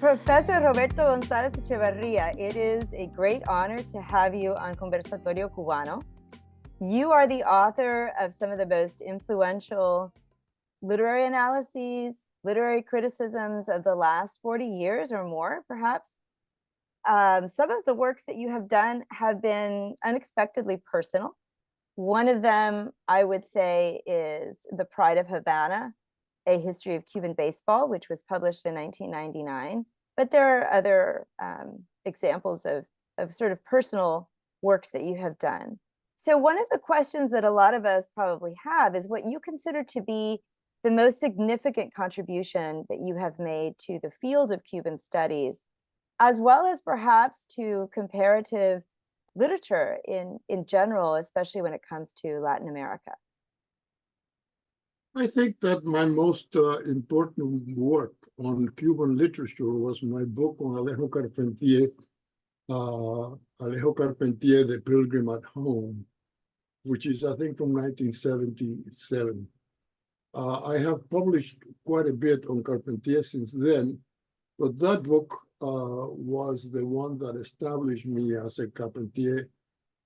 Professor Roberto González Echevarría, it is a great honor to have you on Conversatorio Cubano. You are the author of some of the most influential literary analyses, literary criticisms of the last 40 years or more, perhaps. Some of the works that you have done have been unexpectedly personal. One of them, I would say, is The Pride of Havana, A History of Cuban Baseball, which was published in 1999. But there are other examples of sort of personal works that you have done. So one of the questions that a lot of us probably have is what you consider to be the most significant contribution that you have made to the field of Cuban studies, as well as perhaps to comparative literature in general, especially when it comes to Latin America. I think that my most important work on Cuban literature was my book on Alejo Carpentier, The Pilgrim at Home, which is, I think, from 1977. I have published quite a bit on Carpentier since then, but that book was the one that established me as a Carpentier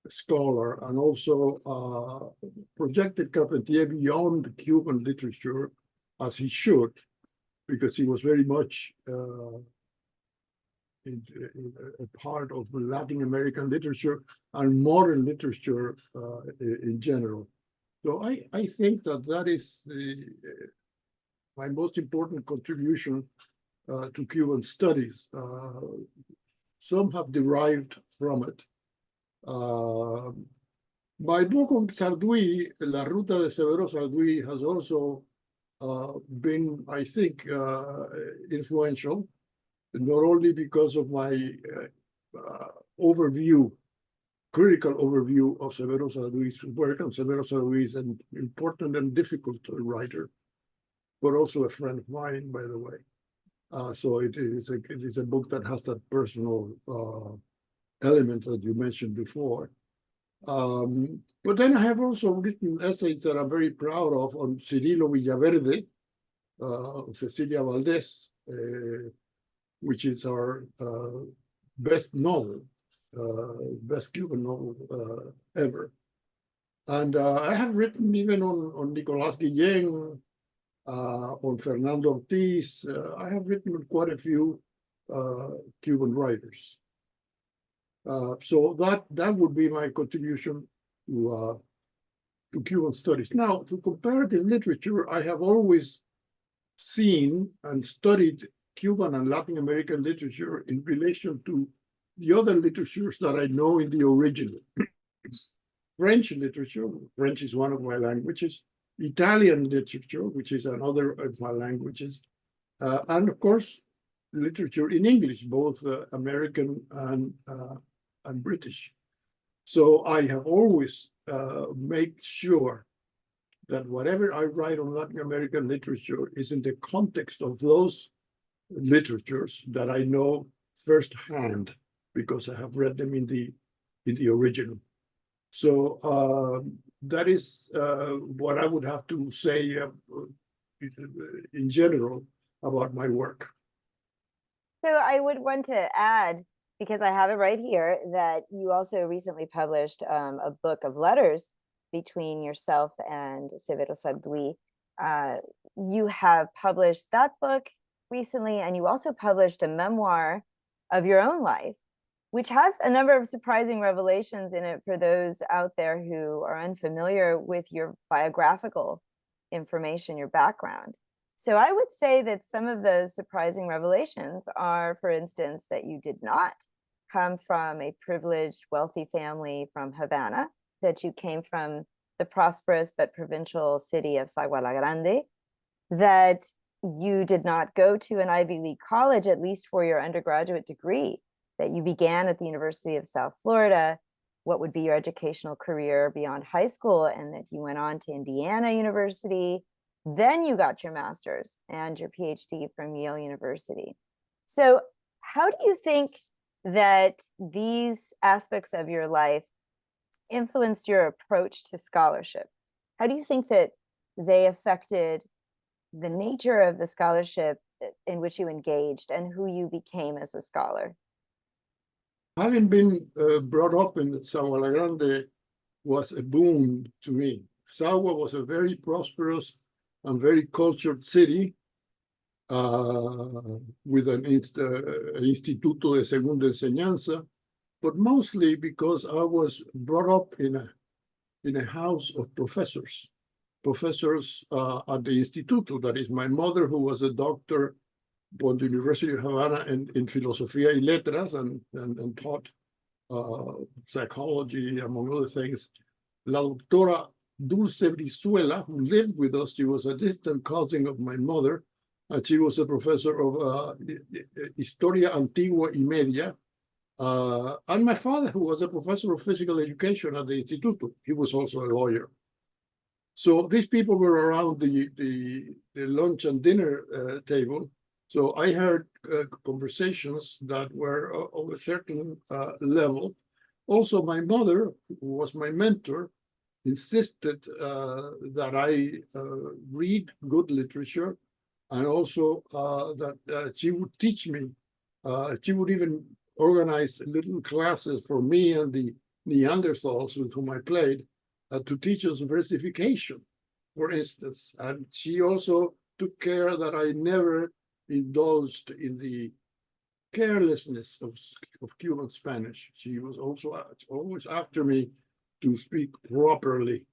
scholar, and also projected Carpentier beyond Cuban literature, as he should, because he was very much a part of Latin American literature and modern literature in general. So I think that is my most important contribution to Cuban studies. Some have derived from it. My book on Sarduy, La Ruta de Severo Sarduy, has also been, I think, influential, not only because of my critical overview of Severo Sarduy's work, and Severo Sarduy is an important and difficult writer, but also a friend of mine, by the way. So it is a book that has that personal element that you mentioned before. But then I have also written essays that I'm very proud of on Cirilo Villaverde, Cecilia Valdez, which is our best novel, best Cuban novel ever. And I have written even on Nicolás Guillén, on Fernando Ortiz. I have written on quite a few Cuban writers. So that would be my contribution to Cuban studies. Now, to comparative literature, I have always seen and studied Cuban and Latin American literature in relation to the other literatures that I know in the original. French literature, French is one of my languages, Italian literature, which is another of my languages, and of course, literature in English, both American and British. So I have always made sure that whatever I write on Latin American literature is in the context of those literatures that I know firsthand, because I have read them in the original. So that is what I would have to say in general about my work. So I would want to add, because I have it right here, that you also recently published a book of letters between yourself and Severo Sarduy. You have published that book recently, and you also published a memoir of your own life, which has a number of surprising revelations in it for those out there who are unfamiliar with your biographical information, your background. So I would say that some of those surprising revelations are, for instance, that you did not come from a privileged, wealthy family from Havana, that you came from the prosperous but provincial city of Sagua La Grande, that you did not go to an Ivy League college, at least for your undergraduate degree, that you began at the University of South Florida, what would be your educational career beyond high school, and that you went on to Indiana University. Then you got your master's and your PhD from Yale University. So how do you think that these aspects of your life influenced your approach to scholarship? How do you think that they affected the nature of the scholarship in which you engaged and who you became as a scholar? Having been brought up in Sagua La Grande was a boon to me. Sagua was a very prosperous and very cultured city with an Instituto de Segunda Enseñanza, but mostly because I was brought up in a house of professors at the Instituto. That is, my mother, who was a doctor from the University of Havana in Filosofía y Letras and taught psychology, among other things. La doctora Dulce Brizuela, who lived with us, she was a distant cousin of my mother, and she was a professor of Historia Antigua y Media. And my father, who was a professor of physical education at the Instituto, he was also a lawyer. So these people were around the lunch and dinner table. So I heard conversations that were of a certain level. Also, my mother, who was my mentor, insisted that I read good literature, and also that she would teach me. She would even organize little classes for me and the Neanderthals with whom I played to teach us versification, for instance. And she also took care that I never indulged in the carelessness of Cuban Spanish. She was also always after me to speak properly,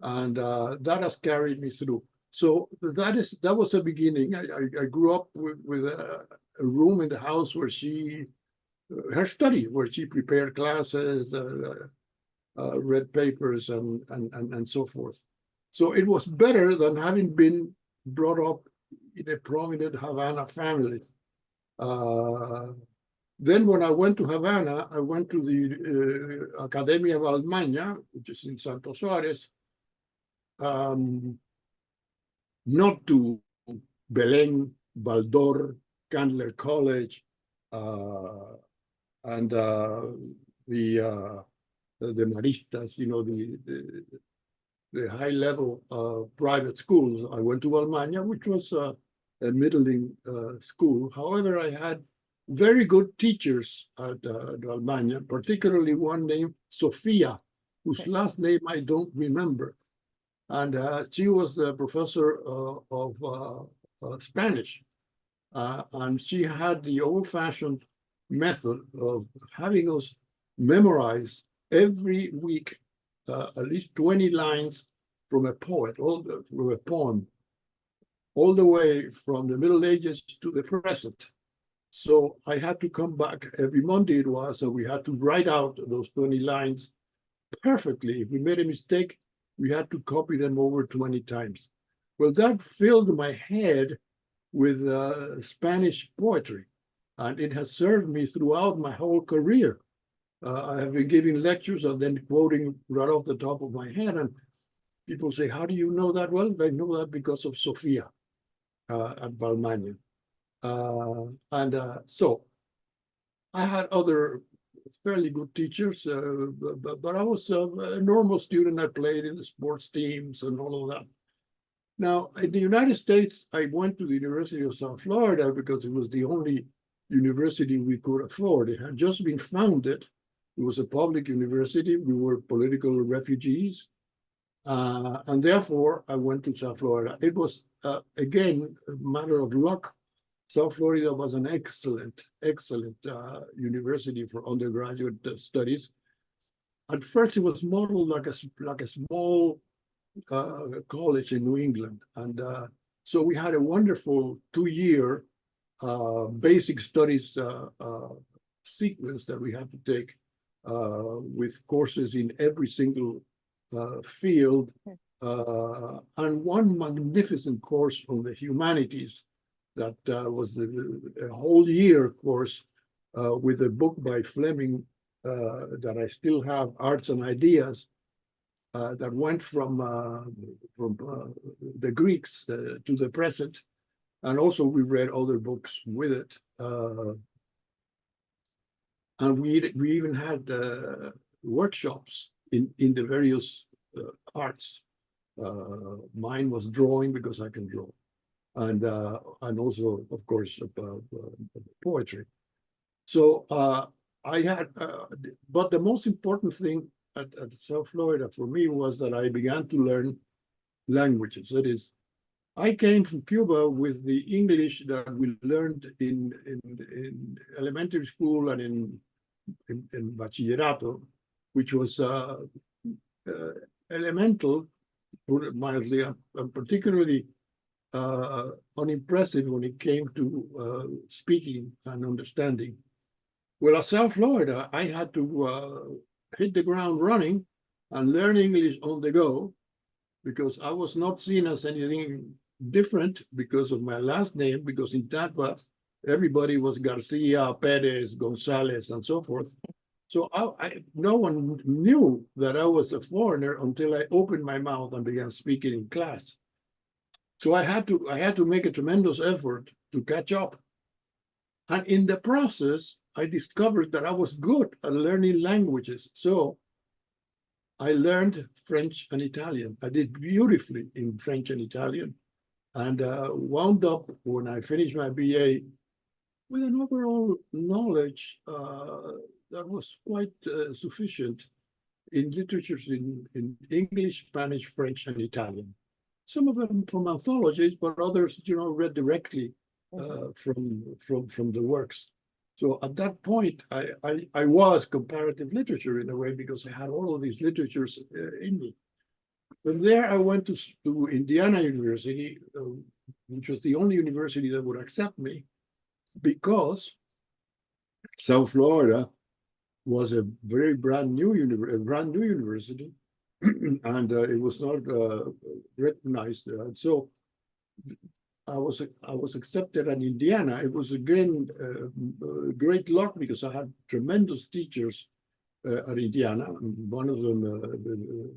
and that has carried me through. So that was a beginning. I grew up with a room in the house where her study, where she prepared classes, read papers, and so forth. So it was better than having been brought up in a prominent Havana family. Then when I went to Havana, I went to the Academia Balmaña, which is in Santo Suárez, not to Belén, Baldor, Candler College, and the Maristas, the high-level private schools. I went to Balmaña, which was a middling school. However, I had very good teachers at Balmaña, particularly one named Sofia, whose last name I don't remember. And she was the professor of Spanish. And she had the old-fashioned method of having us memorize every week at least 20 lines from a poem, all the way from the Middle Ages to the present. So I had to come back every Monday it was, and we had to write out those 20 lines perfectly. If we made a mistake, we had to copy them over 20 times. Well, that filled my head with Spanish poetry, and it has served me throughout my whole career. I have been giving lectures and then quoting right off the top of my head, and people say, how do you know that? Well, I know that because of Sofia at Balmaña. So I had other fairly good teachers, but I was a normal student. I played in the sports teams and all of that. Now, in the United States, I went to the University of South Florida because it was the only university we could afford. It had just been founded. It was a public university. We were political refugees. And therefore, I went to South Florida. It was, again, a matter of luck. South Florida was an excellent university for undergraduate studies. At first, it was modeled like a small college in New England. And so we had a wonderful 2-year basic studies sequence that we had to take with courses in every single field, and one magnificent course on the humanities that was a whole year course with a book by Fleming that I still have, Arts and Ideas, that went from the Greeks to the present. And also we read other books with it. And we even had workshops in the various arts. Mine was drawing because I can draw. and also, of course, poetry. So I had, but the most important thing at South Florida for me was that I began to learn languages. That is, I came from Cuba with the English that we learned in elementary school and in bachillerato, which was elemental, put it mildly, and particularly unimpressive when it came to speaking and understanding. Well, at South Florida, I had to hit the ground running and learn English on the go, because I was not seen as anything different because of my last name, because in Tampa, everybody was Garcia, Perez, Gonzalez, and so forth. So no one knew that I was a foreigner until I opened my mouth and began speaking in class. So I had to make a tremendous effort to catch up. And in the process, I discovered that I was good at learning languages. So I learned French and Italian. I did beautifully in French and Italian, and wound up, when I finished my BA, with an overall knowledge that was quite sufficient in literatures in English, Spanish, French, and Italian. Some of them from anthologies, but others, read directly from the works. So at that point, I was comparative literature in a way, because I had all of these literatures in me. From there, I went to Indiana University, which was the only university that would accept me, because South Florida was a very brand new university, and it was not recognized. So I was accepted in Indiana. It was again great luck, because I had tremendous teachers at Indiana. One of them, the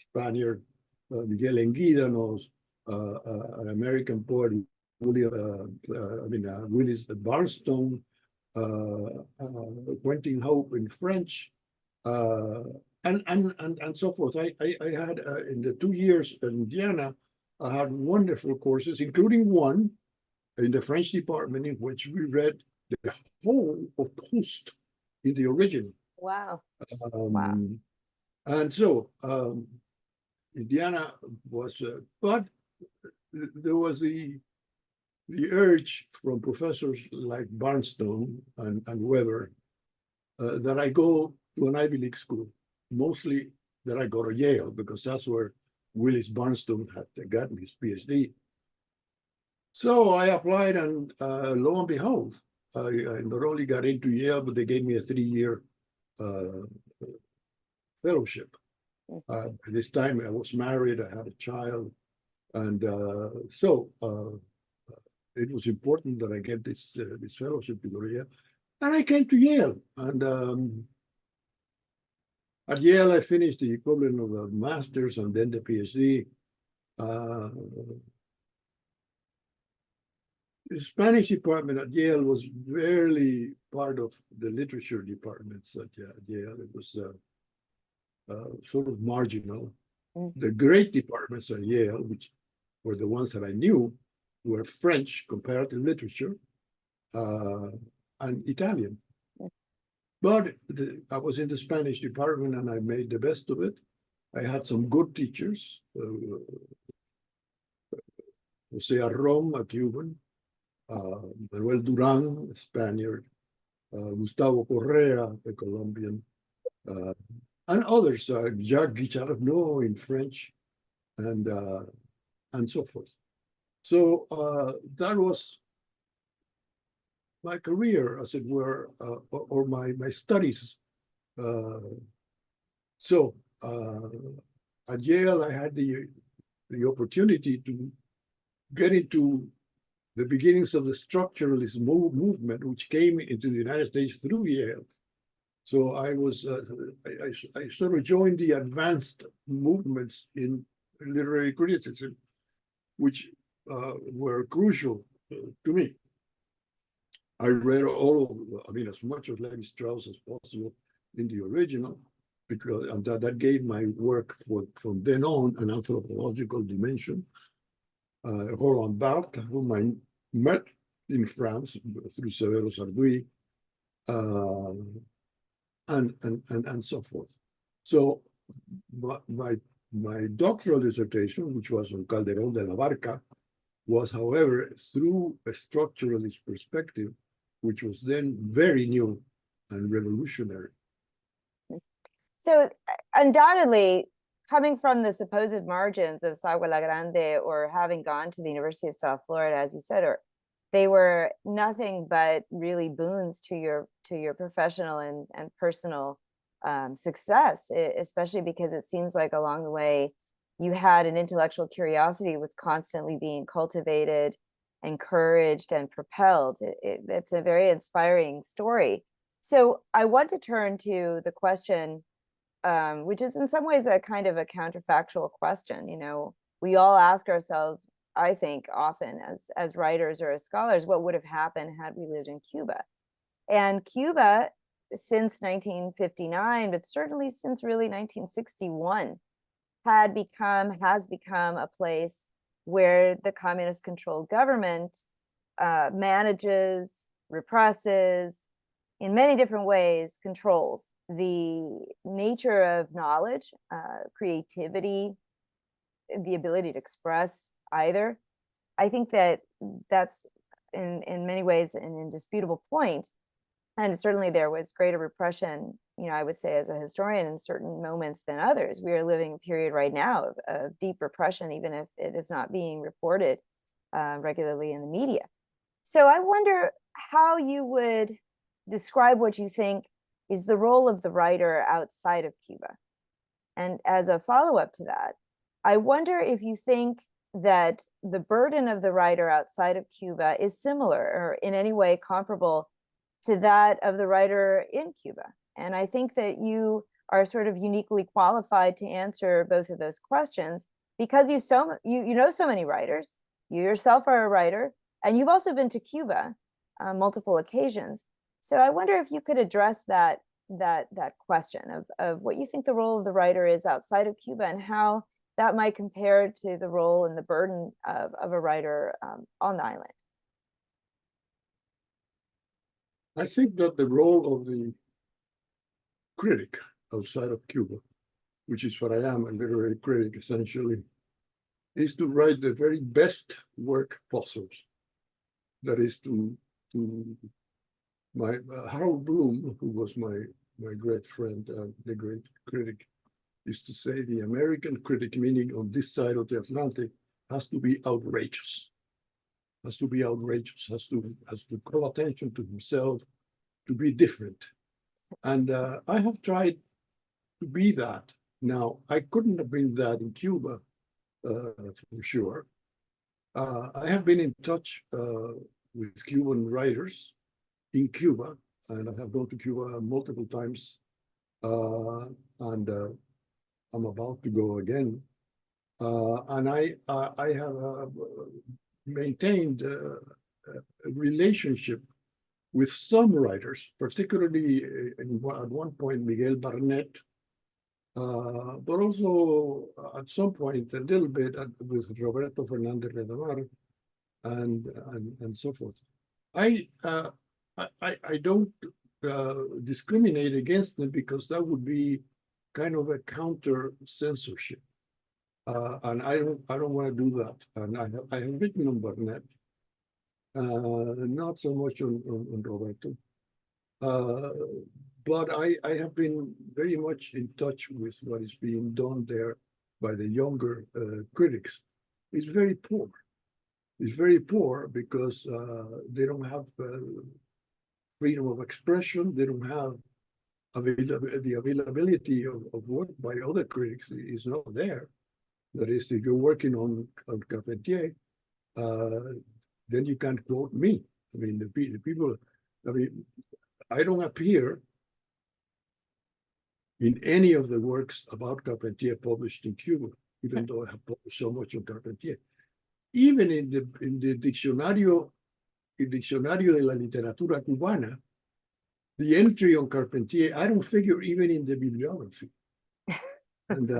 Spaniard Miguel Enguídanos, an American poet, Willis Barstone, Quentin Hope in French, and so forth. I had in the 2 years in Indiana, I had wonderful courses, including one in the French department, in which we read the whole of Proust in the original. Wow. Wow. And so Indiana was, but there was the urge from professors like Barnstone and Weber that I go to an Ivy League school, mostly that I go to Yale, because that's where Willis Barnstone had gotten his PhD. So I applied, and lo and behold, I not only got into Yale, but they gave me a 3-year fellowship. At this time, I was married, I had a child, and so it was important that I get this fellowship to go to Yale. And I came to Yale, and at Yale, I finished the equivalent of a master's and then the PhD. The Spanish department at Yale was barely part of the literature departments at Yale. It was sort of marginal. The great departments at Yale, which were the ones that I knew, were French, comparative literature, and Italian. But I was in the Spanish department, and I made the best of it. I had some good teachers. Jose Arrom, a Cuban, Manuel Duran, a Spaniard, Gustavo Correa, a Colombian, and others, Jacques Guicharneau in French, and so forth. So that was my career, as it were, or my studies. So at Yale, I had the opportunity to get into the beginnings of the structuralist movement, which came into the United States through Yale. So I was, I sort of joined the advanced movements in literary criticism, which were crucial to me. I read as much of Levi Strauss as possible in the original, because and that gave my work from then on an anthropological dimension. Roland Barthes, whom I met in France through Severo Sarduy, and so forth. So my doctoral dissertation, which was on Calderón de la Barca, was, however, through a structuralist perspective, which was then very new and revolutionary. So undoubtedly, coming from the supposed margins of Sagua La Grande, or having gone to the University of South Florida, as you said, or they were nothing but really boons to your professional and personal success, especially because it seems like along the way you had an intellectual curiosity was constantly being cultivated, encouraged, and propelled. It's a very inspiring story. So I want to turn to the question, which is in some ways a kind of a counterfactual question. You know, we all ask ourselves, I think often as writers or as scholars, what would have happened had we lived in Cuba? And Cuba, since 1959, but certainly since really 1961, has become a place where the communist controlled government manages, represses, in many different ways, controls the nature of knowledge, creativity, the ability to express either. I think that that's in many ways an indisputable point. And certainly there was greater repression, you know, I would say as a historian in certain moments than others. We are living a period right now of deep repression, even if it is not being reported regularly in the media. So I wonder how you would describe what you think is the role of the writer outside of Cuba. And as a follow-up to that, I wonder if you think that the burden of the writer outside of Cuba is similar or in any way comparable to that of the writer in Cuba. And I think that you are sort of uniquely qualified to answer both of those questions because you know so many writers. You yourself are a writer, and you've also been to Cuba on multiple occasions. So I wonder if you could address that question of what you think the role of the writer is outside of Cuba and how that might compare to the role and the burden of a writer on the island. I think that the role of the critic outside of Cuba, which is what I am, a literary critic essentially, is to write the very best work possible. That is to my Harold Bloom, who was my great friend, the great critic, used to say the American critic, meaning on this side of the Atlantic, has to be outrageous. Has to be outrageous, has to call attention to himself, to be different. And I have tried to be that. Now, I couldn't have been that in Cuba, for sure. I have been in touch with Cuban writers in Cuba, and I have gone to Cuba multiple times, and I'm about to go again. And I have maintained a relationship with some writers, particularly at one point Miguel Barnett, but also at some point a little bit with Roberto Fernández Redamar and so forth. I don't discriminate against them because that would be kind of a counter censorship. And I don't want to do that. And I have written on Barnett, not so much on Roberto, but I have been very much in touch with what is being done there by the younger critics. It's very poor. It's very poor because they don't have freedom of expression. They don't have the availability of work by other critics is not there. That is, if you're working on Carpentier, then you can't quote me. I mean, the people, I mean, I don't appear in any of the works about Carpentier published in Cuba, even though I have published so much on Carpentier. Even in the Diccionario de la Literatura Cubana, the entry on Carpentier, I don't figure even in the bibliography. And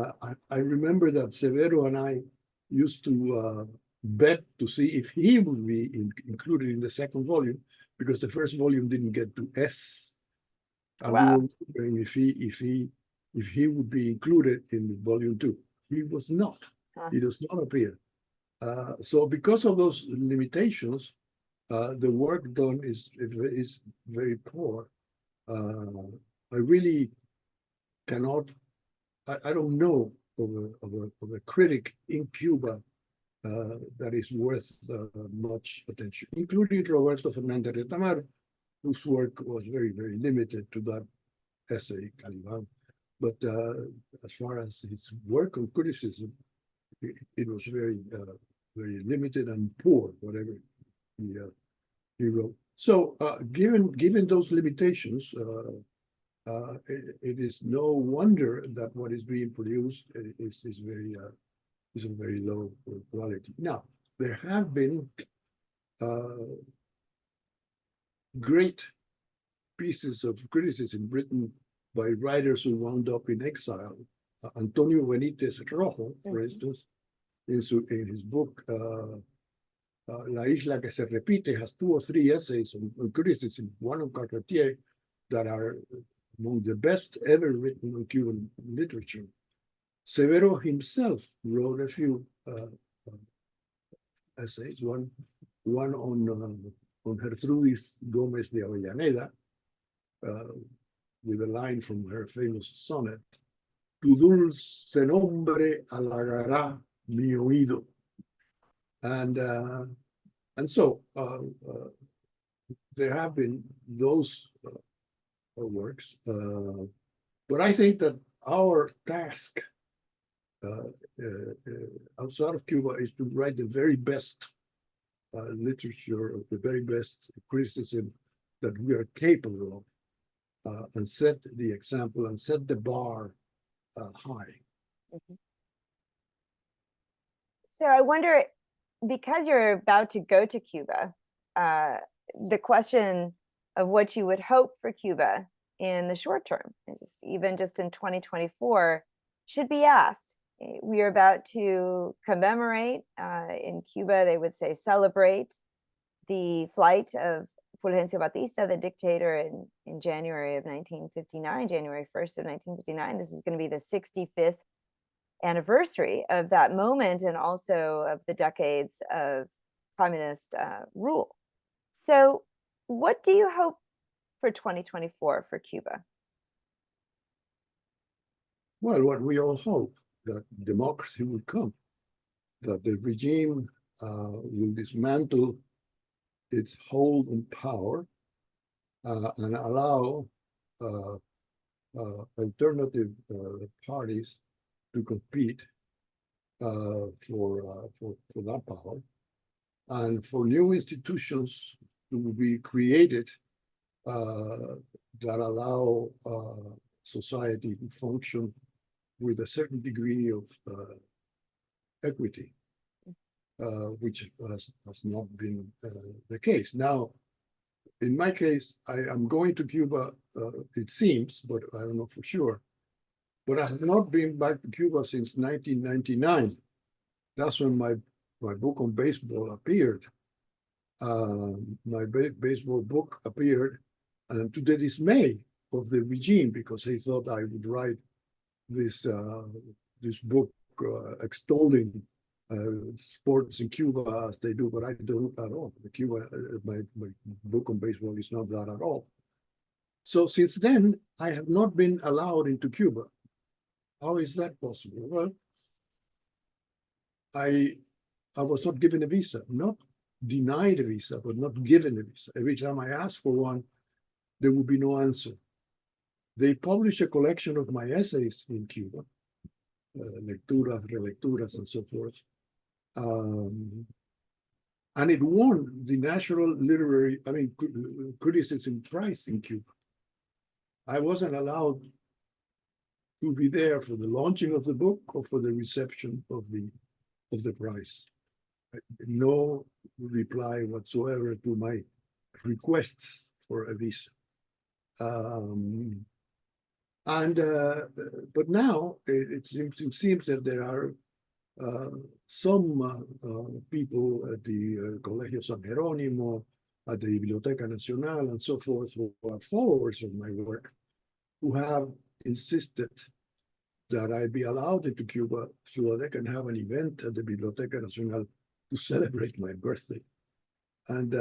I remember that Severo and I used to bet to see if he would be included in the second volume, because the first volume didn't get to S. And we Wow. were wondering if he would be included in volume 2. He was not. Huh. He does not appear. So because of those limitations, the work done is very poor. I really cannot. I don't know of a critic in Cuba that is worth much attention, including Roberto Fernández Retamar, whose work was very limited to that essay, Caliban. But as far as his work on criticism, it was very limited and poor, whatever he wrote. So given those limitations, it is no wonder that what is being produced is a very low quality. Now, there have been great pieces of criticism written by writers who wound up in exile. Antonio Benítez Rojo, for instance, in his book, La Isla que se repite, has 2 or 3 essays on criticism, one on Carpentier, that are among the best ever written on Cuban literature. Severo himself wrote a few essays, one on Gertrudis Gómez de Avellaneda, with a line from her famous sonnet, Tu dulce nombre halagará mi oído. And so there have been those works, but I think that our task outside of Cuba is to write the very best literature, the very best criticism that we are capable of, and set the example and set the bar high. Mm-hmm. So I wonder, because you're about to go to Cuba, the question of what you would hope for Cuba in the short term, and even just in 2024, should be asked. We are about to commemorate, in Cuba, they would say celebrate, the flight of Fulgencio Batista, the dictator, in January of 1959, January 1st of 1959. This is going to be the 65th anniversary of that moment, and also of the decades of communist rule. So what do you hope for 2024 for Cuba? Well, what we all hope, that democracy will come, that the regime will dismantle its hold on power and allow alternative parties to compete for that power, and for new institutions to be created that allow society to function with a certain degree of equity, which has not been the case. Now, in my case, I am going to Cuba, it seems, but I don't know for sure. But I have not been back to Cuba since 1999. That's when my book on baseball appeared. My baseball book appeared, and to the dismay of the regime, because they thought I would write this book extolling sports in Cuba as they do, but I don't at all. My book on baseball is not that at all. So since then, I have not been allowed into Cuba. How is that possible? Well, I was not given a visa, not denied a visa, but not given a visa. Every time I asked for one, there would be no answer. They published a collection of my essays in Cuba, lecturas, relecturas, and so forth. And it won the National Criticism Prize in Cuba. I wasn't allowed to be there for the launching of the book or for the reception of the prize. No reply whatsoever to my requests for a visa. But now it seems that there are Some people at the Colegio San Jerónimo, at the Biblioteca Nacional, and so forth, who are followers of my work, who have insisted that I be allowed into Cuba so that they can have an event at the Biblioteca Nacional to celebrate my birthday. And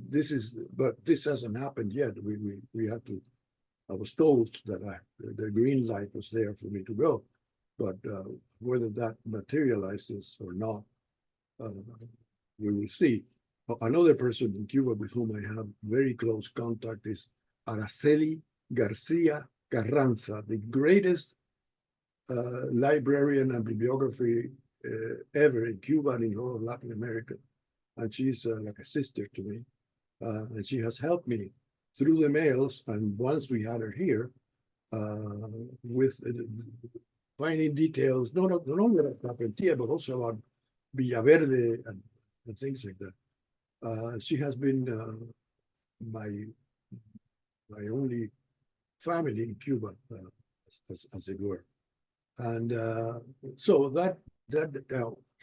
this is, but this hasn't happened yet. We had to, I was told that the green light was there for me to go, but whether that materializes or not, we will see. Another person in Cuba with whom I have very close contact is Araceli Garcia Carranza, the greatest librarian and bibliography ever in Cuba and in all of Latin America. And she's like a sister to me. And she has helped me through the mails. And once we had her here, with finding details, not only about Carpentilla, but also about Villaverde and things like that. She has been my only family in Cuba, as it were. And so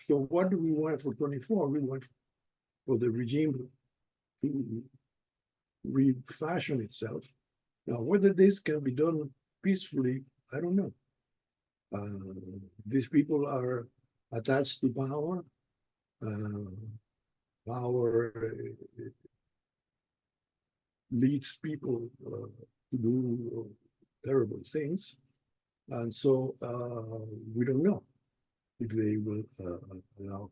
so what do we want for 24? We want for the regime to refashion itself. Now, whether this can be done peacefully, I don't know. These people are attached to power. Power leads people to do terrible things. And so we don't know if they will allow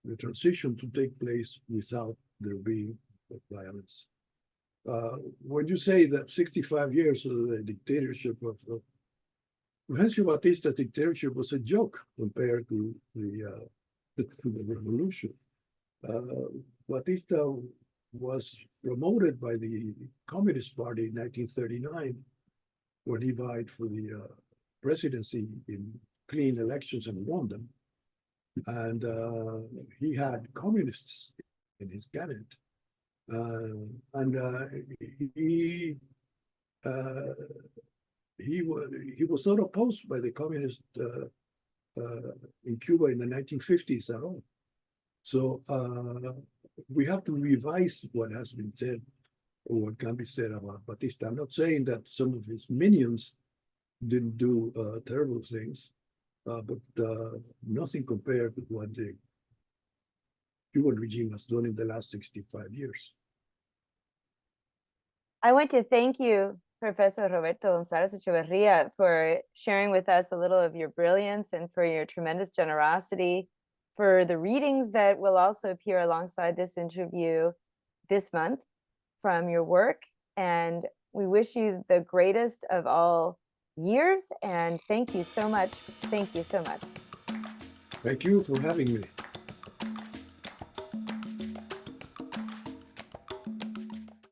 the transition to take place without there being violence. When you say that 65 years of the dictatorship of Fulgencio Batista's dictatorship was a joke compared to the revolution. Batista was promoted by the Communist Party in 1939 when he vied for the presidency in clean elections and won them. And he had communists in his cabinet. He was not opposed by the communists in Cuba in the 1950s at all. So we have to revise what has been said or what can be said about Batista. I'm not saying that some of his minions didn't do terrible things, but nothing compared to what the Cuban regime has done in the last 65 years. I want to thank you, Professor Roberto González Echevarría, for sharing with us a little of your brilliance and for your tremendous generosity, for the readings that will also appear alongside this interview this month from your work. And we wish you the greatest of all years. And thank you so much. Thank you so much. Thank you for having me.